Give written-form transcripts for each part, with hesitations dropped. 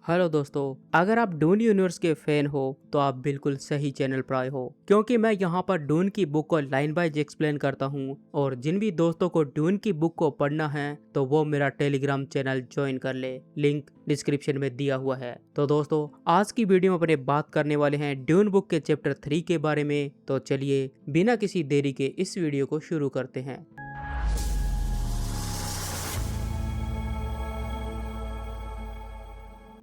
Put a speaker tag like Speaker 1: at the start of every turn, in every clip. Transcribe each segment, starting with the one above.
Speaker 1: Hello दोस्तों, अगर आप डून यूनिवर्स के फैन हो तो आप बिल्कुल सही चैनल पर आए हो, क्योंकि मैं यहाँ पर डून की बुक को लाइन बाय एक्सप्लेन करता हूँ। और जिन भी दोस्तों को डून की बुक को पढ़ना है तो वो मेरा टेलीग्राम चैनल ज्वाइन कर ले, लिंक डिस्क्रिप्शन में दिया हुआ है। तो दोस्तों, आज की वीडियो में अपने बात करने वाले हैं डून बुक के चैप्टर 3 के बारे में। तो चलिए बिना किसी देरी के इस वीडियो को शुरू करते हैं।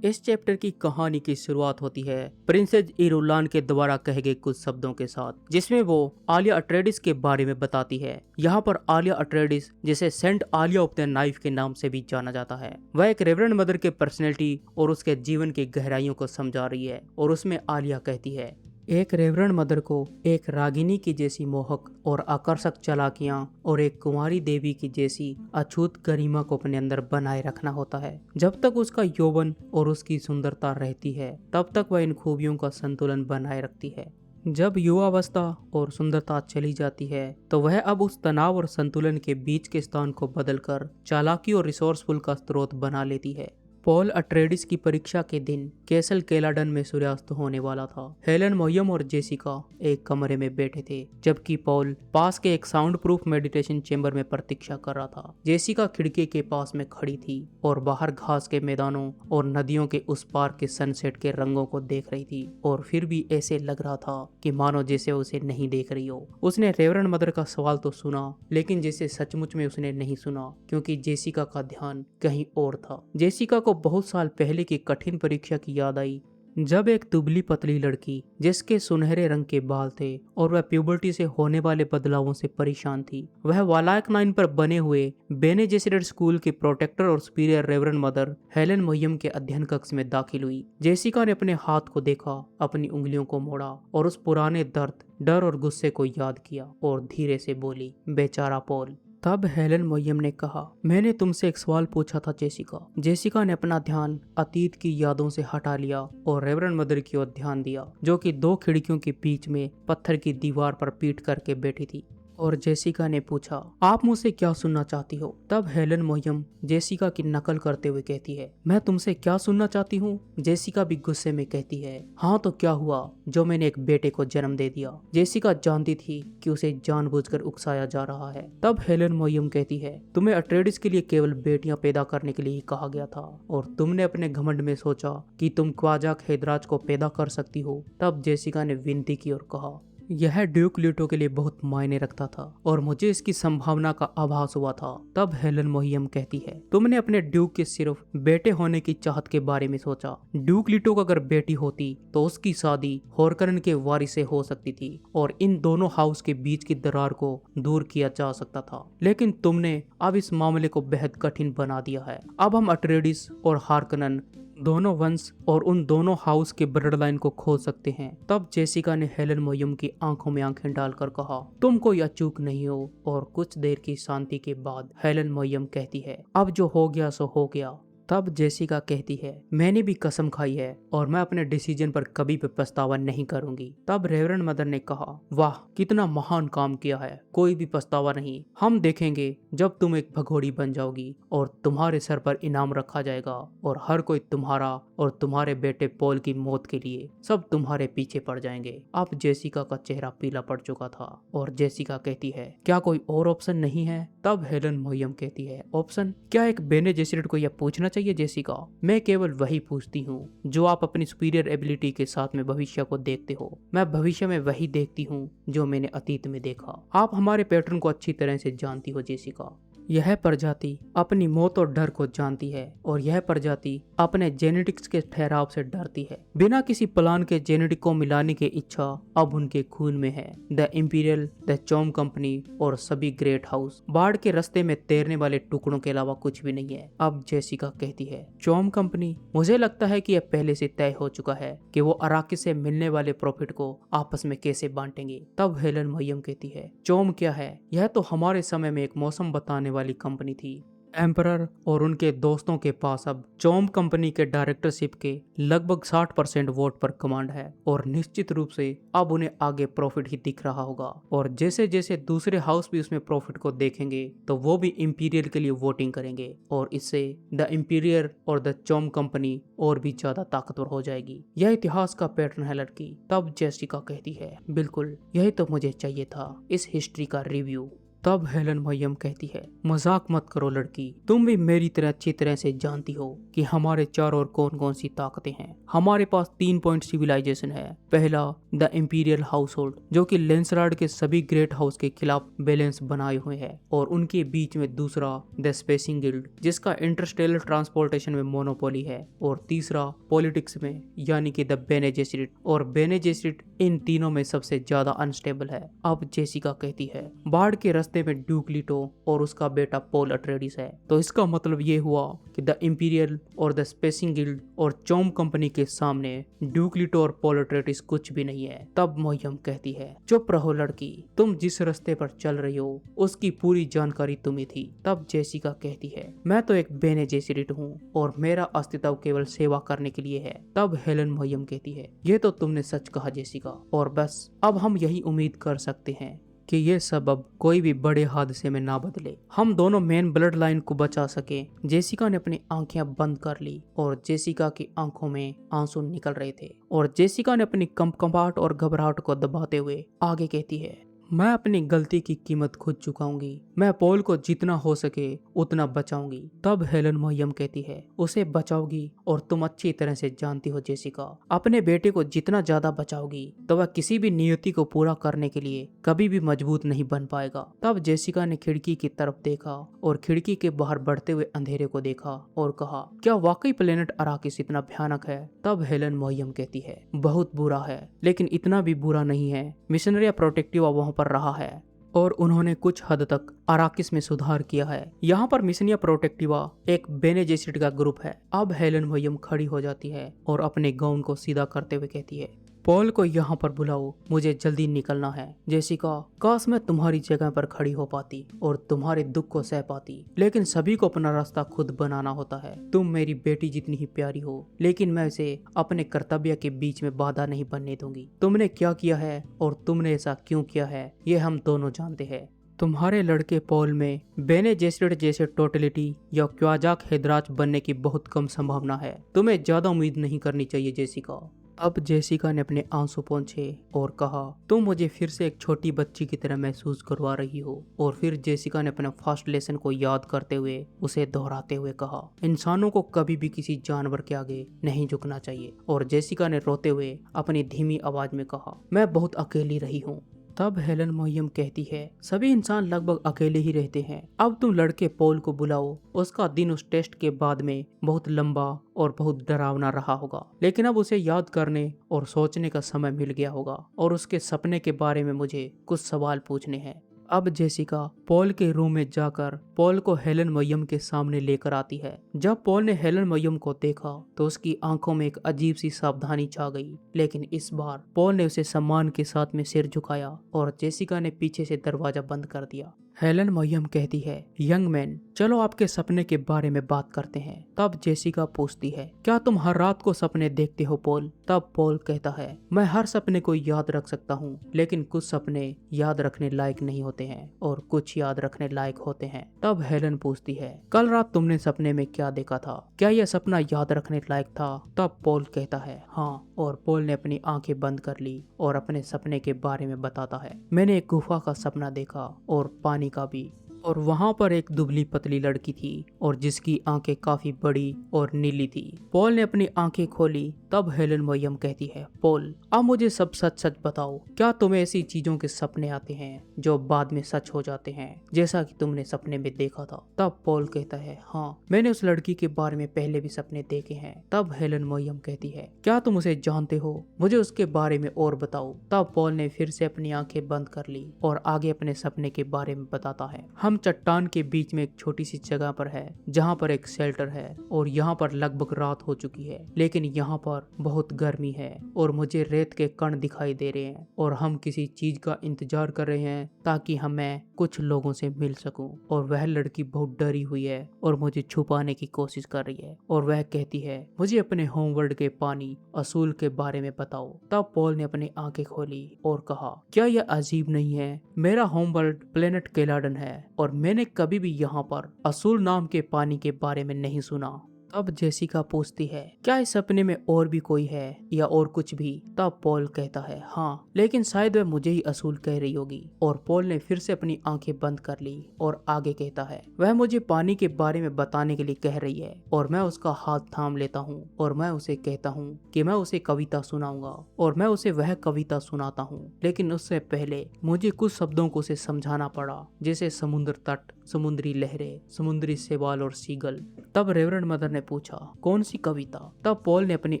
Speaker 1: इस चैप्टर की कहानी की शुरुआत होती है प्रिंसेस इरुलान के द्वारा कहे गए कुछ शब्दों के साथ, जिसमें वो आलिया अट्रेडिस के बारे में बताती है। यहाँ पर आलिया अट्रेडिस, जिसे saint Alia of the knife के नाम से भी जाना जाता है, वह एक रेवरेंड मदर के पर्सनैलिटी और उसके जीवन की गहराइयों को समझा रही है। और उसमें आलिया कहती है, एक रेवरेंड मदर को एक रागिनी की जैसी मोहक और आकर्षक चालाकियां और एक कुंवारी देवी की जैसी अछूत गरिमा को अपने अंदर बनाए रखना होता है। जब तक उसका यौवन और उसकी सुंदरता रहती है तब तक वह इन खूबियों का संतुलन बनाए रखती है। जब युवावस्था और सुंदरता चली जाती है तो वह अब उस तनाव और संतुलन के बीच के स्थान को बदलकर चालाकी और रिसोर्सफुल का स्रोत बना लेती है। पॉल अट्रेडिस की परीक्षा के दिन कैसल केलाडन में सूर्यास्त होने वाला था। हेलन मोयम और जेसिका एक कमरे में बैठे थे, जबकि पॉल पास के एक साउंड प्रूफ मेडिटेशन चेंबर में प्रतीक्षा कर रहा था। जेसिका खिड़की के पास में खड़ी थी और बाहर घास के मैदानों और नदियों के उस पार के सनसेट के रंगों को देख रही थी, और फिर भी ऐसे लग रहा था कि मानो जैसे उसे नहीं देख रही हो। उसने रेवरेंड मदर का सवाल तो सुना, लेकिन जैसे सचमुच में उसने नहीं सुना, क्योंकि जेसिका का ध्यान कहीं और था। जेसिका को बहुत साल पहले की कठिन परीक्षा की याद आई, जब एक दुबली पतली लड़की जिसके सुनहरे रंग के बाल थे और वह प्यूबर्टी से होने वाले बदलावों से परेशान थी, वह वालाक 9 पर बने हुए बेने जेसरेट स्कूल की प्रोटेक्टर और सुपीरियर रेवरेंड मदर हेलन मोयम के अध्ययन कक्ष में दाखिल हुई। जेसिका ने अपने हाथ को देखा, अपनी उंगलियों को मोड़ा और उस पुराने दर्द, डर और गुस्से को याद किया और धीरे से बोली, बेचारा पॉल। तब हेलन मोयम ने कहा, मैंने तुमसे एक सवाल पूछा था जेसिका। जेसिका ने अपना ध्यान अतीत की यादों से हटा लिया और रेवरेंड मदर की ओर ध्यान दिया, जो कि 2 खिड़कियों के बीच में पत्थर की दीवार पर पीट करके बैठी थी। और जेसिका ने पूछा, आप मुझसे क्या सुनना चाहती हो? तब हेलन मोयम जेसिका की नकल करते हुए कहती है, मैं तुमसे क्या सुनना चाहती हूँ? जेसिका भी गुस्से में कहती है, हाँ तो क्या हुआ जो मैंने एक बेटे को जन्म दे दिया। जेसिका जानती थी कि उसे जानबूझकर उकसाया जा रहा है। तब हेलन मोयम कहती है, तुम्हें अट्रेडिस के लिए केवल बेटियां पैदा करने के लिए ही कहा गया था, और तुमने अपने घमंड में सोचा कि तुम क्वाजाक हेदराज को पैदा कर सकती हो। तब जेसिका ने विनती की और कहा, यह ड्यूक ल्यूटो के लिए बहुत मायने रखता था और मुझे इसकी संभावना का आभास हुआ था। तब हेलन मोहियम कहती है, तुमने अपने ड्यूक के सिर्फ बेटे होने की चाहत के बारे में सोचा। ड्यूक ल्यूटो को अगर बेटी होती तो उसकी शादी होरकरन के वारिस से हो सकती थी और इन दोनों हाउस के बीच की दरार को दूर किया जा सकता था, लेकिन तुमने अब इस मामले को बेहद कठिन बना दिया है। अब हम अट्रेडिस और हार्कनन दोनों वंश और उन दोनों हाउस के ब्लड लाइन को खोज सकते हैं। तब जेसिका ने हेलन मोयम की आंखों में आंखें डालकर कहा, तुम कोई अचूक नहीं हो। और कुछ देर की शांति के बाद हेलन मोयम कहती है, अब जो हो गया सो हो गया। तब जेसिका कहती है, मैंने भी कसम खाई है और मैं अपने डिसीजन पर कभी भी पछतावा नहीं करूंगी। तब रेवरेंड मदर ने कहा, वाह कितना महान काम किया है, कोई भी पछतावा नहीं। हम देखेंगे जब तुम एक भगोड़ी बन जाओगी और तुम्हारे सर पर इनाम रखा जाएगा और हर कोई तुम्हारा और तुम्हारे बेटे पॉल की मौत के लिए सब तुम्हारे पीछे पड़ जाएंगे। अब जेसिका का चेहरा पीला पड़ चुका था और जेसिका कहती है, क्या कोई और ऑप्शन नहीं है? तब हेलन मोयम कहती है, ऑप्शन? क्या एक बेने जेसरेट को यह पूछना चाहिए जेसिका? मैं केवल वही पूछती हूँ जो आप अपनी सुपीरियर एबिलिटी के साथ में भविष्य को देखते हो। मैं भविष्य में वही देखती हूँ जो मैंने अतीत में देखा। आप हमारे पैटर्न को अच्छी तरह से जानती हो जेसिका। यह प्रजाति अपनी मौत और डर को जानती है और यह प्रजाति अपने जेनेटिक्स के ठहराव से डरती है। बिना किसी प्लान के जेनेटिक को मिलाने की इच्छा अब उनके खून में है। The imperial, the Chaum company और सभी ग्रेट हाउस बाढ़ के रास्ते में तैरने वाले टुकड़ों के अलावा कुछ भी नहीं है। अब जेसिका कहती है, चॉम कंपनी? मुझे लगता है कि यह पहले से तय हो चुका है कि वो अराकिस से मिलने वाले प्रॉफिट को आपस में कैसे बांटेंगे। तब हेलन मोयम कहती है, चॉम क्या है? यह तो हमारे समय में एक मौसम बताने वाली कंपनी थी एम्परर और उनके दोस्तों के पास अब चोम कंपनी के डायरेक्टरशिप के लगभग 60% वोट पर कमांड है और निश्चित रूप से अब उन्हें आगे प्रॉफिट ही दिख रहा होगा। और जैसे जैसे दूसरे हाउस भी उसमें प्रॉफिट को देखेंगे तो वो भी इंपीरियल के लिए वोटिंग करेंगे और इससे द इंपीरियर और द चोम कंपनी और भी ज्यादा ताकतवर हो जाएगी। यह इतिहास का पैटर्न है लड़की। तब जेसिका कहती है, बिल्कुल यही तो मुझे चाहिए था, इस हिस्ट्री का रिव्यू। तब हेलन मरियम कहती है, मजाक मत करो लड़की, तुम भी मेरी तरह अच्छी तरह से जानती हो कि हमारे चारों ओर कौन कौन सी ताकतें हैं। हमारे पास 3 पॉइंट सिविलाइजेशन है। पहला द इंपीरियल हाउस होल्ड, जो कि लेंसरार्ड के सभी ग्रेट हाउस के खिलाफ बैलेंस बनाए हुए है, और उनके बीच में दूसरा द स्पेसिंग गिल्ड, जिसका इंटरस्टेलर ट्रांसपोर्टेशन में मोनोपोली है, और तीसरा पॉलिटिक्स में यानी कि द बेने जेसिट, और बेने जेसिट इन तीनों में सबसे ज्यादा अनस्टेबल है। अब जेसिका कहती है, बाढ़ के रास्ते में ड्यूक लीटो और उसका बेटा पॉल अट्रेडिस है, तो इसका मतलब ये हुआ कि द इंपीरियल और द स्पेसिंग गिल्ड और चोम कंपनी के सामने ड्यूक लीटो और पॉल अट्रेडिस कुछ भी नहीं है। तब मरियम कहती है, चुप रहो लड़की, तुम जिस रास्ते पर चल रही हो उसकी पूरी जानकारी तुम्हें थी। तब जेसिका कहती है, मैं तो एक बेने जेसिट हूँ और मेरा अस्तित्व केवल सेवा करने के लिए है। तब हेलन मरियम कहती है, ये तो तुमने सच कहा जेसिका, और बस अब हम यही उम्मीद कर सकते हैं कि ये सब अब कोई भी बड़े हादसे में ना बदले, हम दोनों मेन ब्लड लाइन को बचा सके। जेसिका ने अपनी आंखें बंद कर ली और जेसिका की आंखों में आंसू निकल रहे थे, और जेसिका ने अपनी कंपकंपाहट और घबराहट को दबाते हुए आगे कहती है, मैं अपनी गलती की कीमत खुद चुकाऊंगी, मैं पॉल को जितना हो सके उतना बचाऊंगी। तब हेलन मरियम कहती है, उसे बचाओगी और तुम अच्छी तरह से जानती हो जेसिका, अपने बेटे को जितना ज्यादा बचाओगी तो वह किसी भी नियति को पूरा करने के लिए कभी भी मजबूत नहीं बन पाएगा। तब जेसिका ने खिड़की की तरफ देखा और खिड़की के बाहर बढ़ते हुए अंधेरे को देखा और कहा, क्या वाकई प्लेनेट अराकिस इतना भयानक है? तब हेलन मरियम कहती है, बहुत बुरा है, लेकिन इतना भी बुरा नहीं है। मिशनरी प्रोटेक्टिवा वहाँ पर रहा है और उन्होंने कुछ हद तक अराकिस में सुधार किया है। यहाँ पर मिशनिया प्रोटेक्टिवा एक बेने जेसिट का ग्रुप है। अब हेलन मरियम खड़ी हो जाती है और अपने गाउन को सीधा करते हुए कहती है, पॉल को यहाँ पर बुलाओ, मुझे जल्दी निकलना है। जेसिका, काश मैं तुम्हारी जगह पर खड़ी हो पाती और तुम्हारे दुख को सह पाती, लेकिन सभी को अपना रास्ता खुद बनाना होता है। तुम मेरी बेटी जितनी ही प्यारी हो, लेकिन मैं इसे अपने कर्तव्य के बीच में बाधा नहीं बनने दूंगी। तुमने क्या किया है और तुमने ऐसा क्यों किया है, ये हम दोनों जानते हैं। तुम्हारे लड़के पॉल में बेने जेसिट जैसे टोटलिटी या क्वाजाक हेदराज बनने की बहुत कम संभावना है। तुम्हें ज्यादा उम्मीद नहीं करनी चाहिए जेसिका। अब जेसिका ने अपने आंसू पोंछे और कहा, तुम मुझे फिर से एक छोटी बच्ची की तरह महसूस करवा रही हो। और फिर जेसिका ने अपने फर्स्ट लेसन को याद करते हुए उसे दोहराते हुए कहा, इंसानों को कभी भी किसी जानवर के आगे नहीं झुकना चाहिए। और जेसिका ने रोते हुए अपनी धीमी आवाज में कहा, मैं बहुत अकेली रही हूँ। तब हेलन मरियम कहती है, सभी इंसान लगभग अकेले ही रहते हैं। अब तुम लड़के पॉल को बुलाओ। उसका दिन उस टेस्ट के बाद में बहुत लंबा और बहुत डरावना रहा होगा, लेकिन अब उसे याद करने और सोचने का समय मिल गया होगा, और उसके सपने के बारे में मुझे कुछ सवाल पूछने हैं। अब जेसिका पॉल के रूम में जाकर पॉल को हेलन मरियम के सामने लेकर आती है। जब पॉल ने हेलन मरियम को देखा तो उसकी आंखों में एक अजीब सी सावधानी छा गई, लेकिन इस बार पॉल ने उसे सम्मान के साथ में सिर झुकाया और जेसिका ने पीछे से दरवाजा बंद कर दिया। हेलन मरियम कहती है, यंग मैन, चलो आपके सपने के बारे में बात करते हैं। तब जेसिका पूछती है, क्या तुम हर रात को सपने देखते हो पॉल? तब पॉल कहता है, मैं हर सपने को याद रख सकता हूँ, लेकिन कुछ सपने याद रखने लायक नहीं होते हैं और कुछ याद रखने लायक होते हैं। तब हेलन पूछती है, कल रात तुमने सपने में क्या देखा था? क्या यह सपना याद रखने लायक था? तब पॉल कहता है, हाँ। और पॉल ने अपनी आंखें बंद कर ली और अपने सपने के बारे में बताता है, मैंने एक गुफा का सपना देखा और पानी का भी, और वहां पर एक दुबली पतली लड़की थी और जिसकी आंखें काफी बड़ी और नीली थी। पॉल ने अपनी आंखें खोली। तब हेलन मरियम कहती है, पॉल, अब मुझे सब सच सच बताओ, क्या तुम्हें ऐसी चीजों के सपने आते हैं जो बाद में सच हो जाते हैं, जैसा कि तुमने सपने में देखा था? तब पॉल कहता है, हाँ, मैंने उस लड़की के बारे में पहले भी सपने देखे हैं। तब हेलन मरियम कहती है, क्या तुम उसे जानते हो? मुझे उसके बारे में और बताओ। तब पॉल ने फिर से अपनी आंखें बंद कर ली और आगे अपने सपने के बारे में बताता है, हम चट्टान के बीच में एक छोटी सी जगह पर है जहाँ पर एक शेल्टर है और यहाँ पर लगभग रात हो चुकी है, लेकिन यहाँ पर बहुत गर्मी है और मुझे रेत के कण दिखाई दे रहे हैं और हम किसी चीज का इंतजार कर रहे हैं ताकि हमें कुछ लोगों से मिल सकूं। और वह लड़की बहुत डरी हुई है और मुझे छुपाने की कोशिश कर रही है और वह कहती है मुझे अपने होमवर्ल्ड के पानी असूल के बारे में बताओ। तब पॉल ने अपनी आंखें खोली और कहा, क्या यह अजीब नहीं है? मेरा होमवर्ल्ड प्लेनेट केलाडन है और मैंने कभी भी यहाँ पर असूल नाम के पानी के बारे में नहीं सुना। तब जेसिका पूछती है, क्या इस सपने में और भी कोई है या और कुछ भी? तब पॉल कहता है, हाँ, लेकिन शायद वह मुझे ही असूल कह रही होगी। और पॉल ने फिर से अपनी आंखें बंद कर ली और आगे कहता है, वह मुझे पानी के बारे में बताने के लिए कह रही है। और मैं उसका हाथ थाम लेता हूँ और मैं उसे कहता हूँ कि मैं उसे कविता सुनाऊंगा और मैं उसे वह कविता सुनाता हूँ, लेकिन उससे पहले मुझे कुछ शब्दों को उसे समझाना पड़ा, जैसे समुद्र तट, समुद्री लहरें, समुद्री शैवाल और सीगल। तब रेवरेंड मदर ने पूछा, कौन सी कविता? तब पॉल ने अपनी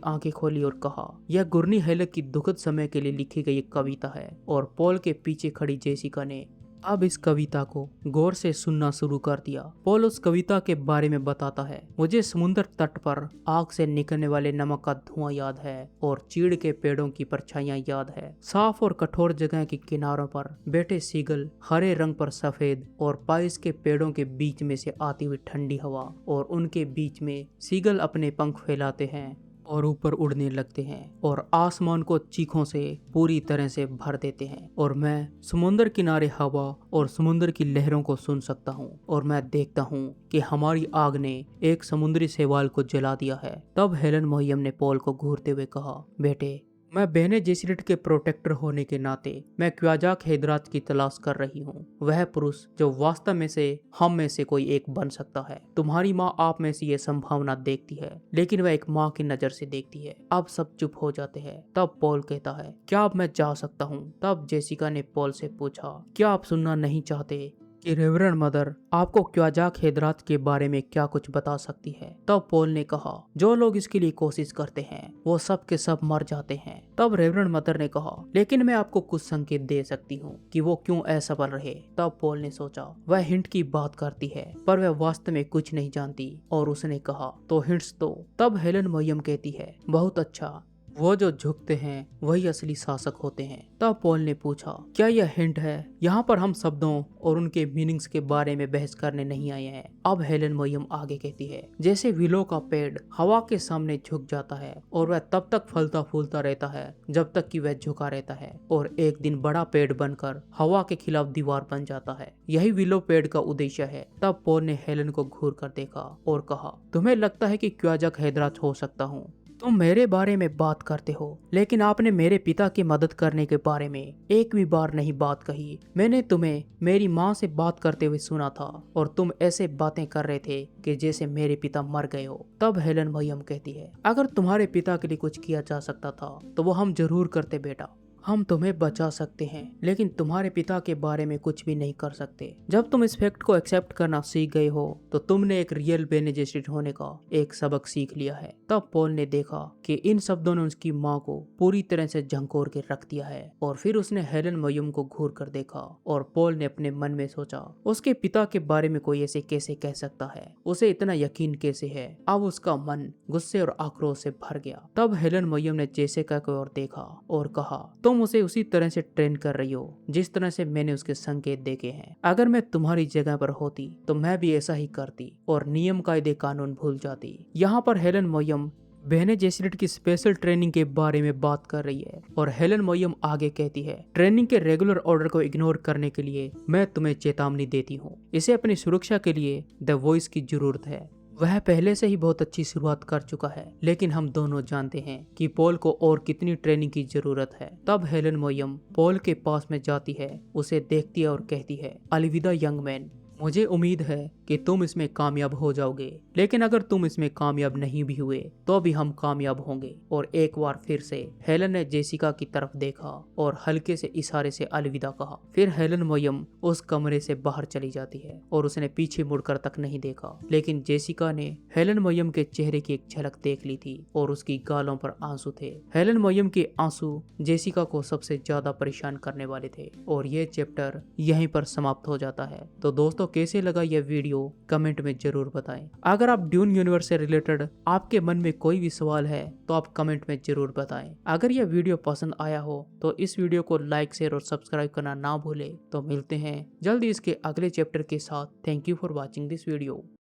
Speaker 1: आंखें खोली और कहा, यह गुर्नी हेलक की दुखद समय के लिए लिखी गई एक कविता है। और पॉल के पीछे खड़ी जेसिका ने अब इस कविता को गौर से सुनना शुरू कर दिया। पॉल उस कविता के बारे में बताता है, मुझे समुद्र तट पर आग से निकलने वाले नमक का धुआं याद है और चीड़ के पेड़ों की परछाइयां याद है। साफ और कठोर जगह के किनारों पर बैठे सीगल, हरे रंग पर सफेद, और पाइस के पेड़ों के बीच में से आती हुई ठंडी हवा, और उनके बीच में सीगल अपने पंख फैलाते हैं और ऊपर उड़ने लगते हैं और आसमान को चीखों से पूरी तरह से भर देते हैं। और मैं समुद्र किनारे हवा और समुद्र की लहरों को सुन सकता हूँ और मैं देखता हूँ कि हमारी आग ने एक समुद्री शैवाल को जला दिया है। तब हेलन मोहियम ने पॉल को घूरते हुए कहा, बेटे, मैं बेने जेसिरेट के प्रोटेक्टर होने के नाते मैं क्वाजाक हेदरात की तलाश कर रही हूँ, वह पुरुष जो वास्तव में से हम में से कोई एक बन सकता है। तुम्हारी माँ आप में से ये संभावना देखती है, लेकिन वह एक माँ की नजर से देखती है। अब सब चुप हो जाते हैं। तब पॉल कहता है, क्या अब मैं जा सकता हूँ? तब जेसिका ने पॉल से पूछा, क्या आप सुनना नहीं चाहते कि रेवरेंड मदर आपको क्वाजाक हेदरात के बारे में क्या कुछ बता सकती है? तब पॉल ने कहा, जो लोग इसके लिए कोशिश करते हैं वो सब के सब मर जाते हैं। तब रेवरेंड मदर ने कहा, लेकिन मैं आपको कुछ संकेत दे सकती हूँ कि वो क्यों असफल रहे। तब पॉल ने सोचा, वह हिंट की बात करती है पर वह वास्तव में कुछ नहीं जानती, और उसने कहा, तो हिंट्स दो। तब हेलन मोहियम कहती है, बहुत अच्छा, वो जो झुकते हैं वही असली शासक होते हैं। तब पॉल ने पूछा, क्या यह हिंट है? यहाँ पर हम शब्दों और उनके मीनिंग्स के बारे में बहस करने नहीं आए हैं। अब हेलन मोहियम आगे कहती है, जैसे विलो का पेड़ हवा के सामने झुक जाता है और वह तब तक फलता फूलता रहता है जब तक कि वह झुका रहता है, और एक दिन बड़ा पेड़ बनकर हवा के खिलाफ दीवार बन जाता है। यही विलो पेड़ का उद्देश्य है। तब पॉल ने हेलन को घूर कर देखा और कहा, तुम्हें लगता है कि क्वाजाक हेदरात हो सकता हूँ? तुम मेरे बारे में बात करते हो, लेकिन आपने मेरे पिता की मदद करने के बारे में एक भी बार नहीं बात कही। मैंने तुम्हें मेरी माँ से बात करते हुए सुना था और तुम ऐसे बातें कर रहे थे कि जैसे मेरे पिता मर गए हो। तब हेलन मोहियम कहती है, अगर तुम्हारे पिता के लिए कुछ किया जा सकता था तो वो हम जरूर करते बेटा। हम तुम्हें बचा सकते हैं, लेकिन तुम्हारे पिता के बारे में कुछ भी नहीं कर सकते। जब तुम इस फैक्ट को एक्सेप्ट करना सीख गए हो तो तुमने एक रियल बेने जेसिरेट होने का एक सबक सीख लिया है। तब पॉल ने देखा कि इन शब्दों ने उसकी माँ को पूरी तरह से झंकोर के रख दिया है, और फिर उसने हेलन मोहियम को घूर कर देखा और पॉल ने अपने मन में सोचा, उसके पिता के बारे में कोई ऐसे कैसे कह सकता है? उसे इतना यकीन कैसे है? अब उसका मन गुस्से और आक्रोश से भर गया। तब हेलन मोहियम ने जेसिका की ओर देखा और कहा, तुम उसे उसी तरह से ट्रेन कर रही हो जिस तरह से मैंने उसके संकेत देखे हैं। अगर मैं तुम्हारी जगह पर होती तो मैं भी ऐसा ही करती और नियम कायदे कानून भूल जाती। यहाँ पर हेलन मोहियम बेने जेसिरेट की स्पेशल ट्रेनिंग के बारे में बात कर रही है, और हेलन मोहियम आगे कहती है, ट्रेनिंग के रेगुलर ऑर्डर को इग्नोर करने के लिए मैं तुम्हें चेतावनी देती हूँ। इसे अपनी सुरक्षा के लिए द वॉइस की जरूरत है। वह पहले से ही बहुत अच्छी शुरुआत कर चुका है, लेकिन हम दोनों जानते हैं कि पॉल को और कितनी ट्रेनिंग की जरूरत है। तब हेलन मोहियम पॉल के पास में जाती है, उसे देखती है और कहती है, अलविदा यंग मैन, मुझे उम्मीद है कि तुम इसमें कामयाब हो जाओगे, लेकिन अगर तुम इसमें कामयाब नहीं भी हुए तो भी हम कामयाब होंगे। और एक बार फिर से हेलन ने जेसिका की तरफ देखा और हल्के से इशारे से अलविदा कहा। फिर हेलन मोहियम उस कमरे से बाहर चली जाती है और उसने पीछे मुड़कर तक नहीं देखा, लेकिन जेसिका ने हेलन मोहियम के चेहरे की एक झलक देख ली थी और उसकी गालों पर आंसू थे। हेलन मोहियम के आंसू जेसिका को सबसे ज्यादा परेशान करने वाले थे। और ये चैप्टर यहीं पर समाप्त हो जाता है। तो दोस्तों, कैसे लगा यह वीडियो कमेंट में जरूर बताएं। अगर आप ड्यून यूनिवर्स से रिलेटेड आपके मन में कोई भी सवाल है तो आप कमेंट में जरूर बताएं। अगर यह वीडियो पसंद आया हो तो इस वीडियो को लाइक शेयर और सब्सक्राइब करना ना भूले। तो मिलते हैं जल्दी इसके अगले चैप्टर के साथ। Thank you for watching this video.